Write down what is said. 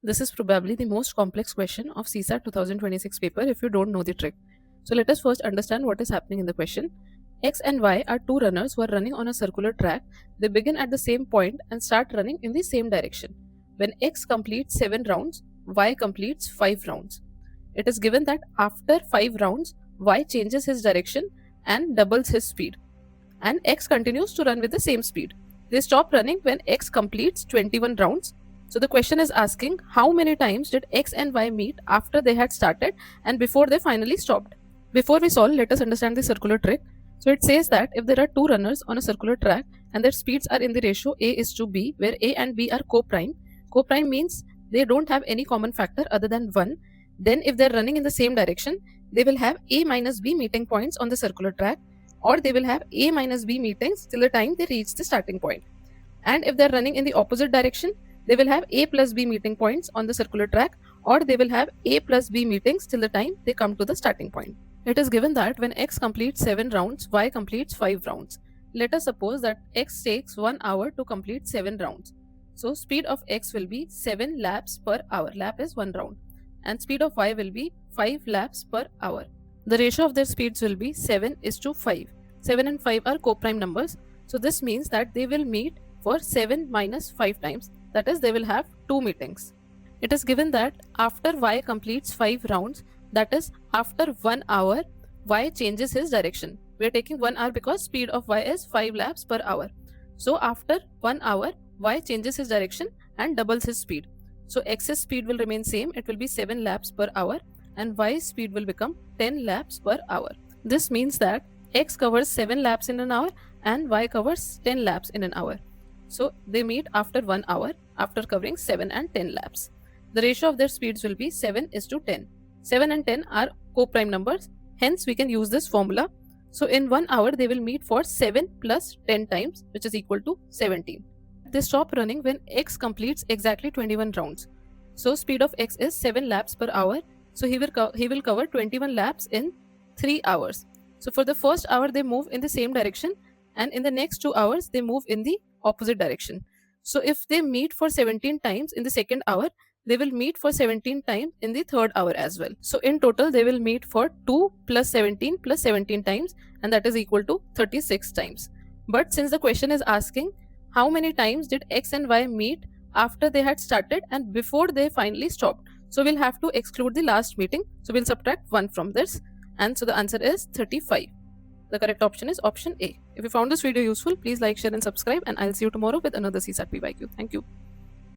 This is probably the most complex question of CSAT 2026 paper if you don't know the trick. So let us first understand what is happening in the question. X and Y are two runners who are running on a circular track. They begin at the same point and start running in the same direction. When X completes 7 rounds, Y completes 5 rounds. It is given that after 5 rounds, Y changes his direction and doubles his speed, and X continues to run with the same speed. They stop running when X completes 21 rounds. So the question is asking how many times did X and Y meet after they had started and before they finally stopped. Before we solve, let us understand the circular trick. So it says that if there are two runners on a circular track and their speeds are in the ratio A is to B, where A and B are co-prime means they don't have any common factor other than 1, then if they're running in the same direction, they will have A minus B meeting points on the circular track, or they will have A minus B meetings till the time they reach the starting point. And if they're running in the opposite direction, they will have A plus B meeting points on the circular track, or they will have A plus B meetings till the time they come to the starting point. It is given that when X completes 7 rounds, Y completes 5 rounds. Let us suppose that X takes 1 hour to complete 7 rounds. So speed of X will be 7 laps per hour. Lap is 1 round. And speed of Y will be 5 laps per hour. The ratio of their speeds will be 7 is to 5. 7 and 5 are co-prime numbers. So this means that they will meet for 7 minus 5 times. That is, they will have 2 meetings. It is given that after Y completes 5 rounds, that is, after 1 hour, Y changes his direction. We are taking 1 hour because speed of Y is 5 laps per hour. So after 1 hour, Y changes his direction and doubles his speed. So X's speed will remain same. It will be 7 laps per hour, and Y's speed will become 10 laps per hour. This means that X covers 7 laps in an hour and Y covers 10 laps in an hour. So they meet after 1 hour after covering 7 and 10 laps. The ratio of their speeds will be 7 is to 10. 7 and 10 are co-prime numbers. Hence we can use this formula. So in 1 hour they will meet for 7 plus 10 times, which is equal to 17. They stop running when X completes exactly 21 rounds. So speed of X is 7 laps per hour. So he will cover 21 laps in 3 hours. So for the first hour they move in the same direction, and in the next 2 hours they move in the opposite direction. So if they meet for 17 times in the second hour, they will meet for 17 times in the third hour as well. So in total they will meet for 2 plus 17 times, and that is equal to 36 times. But since the question is asking how many times did X and Y meet after they had started and before they finally stopped, so we'll have to exclude the last meeting. So we'll subtract 1 from this, and so the answer is 35. The correct option is option A. If you found this video useful, please like, share and subscribe, and I'll see you tomorrow with another CSAT PYQ. Thank you.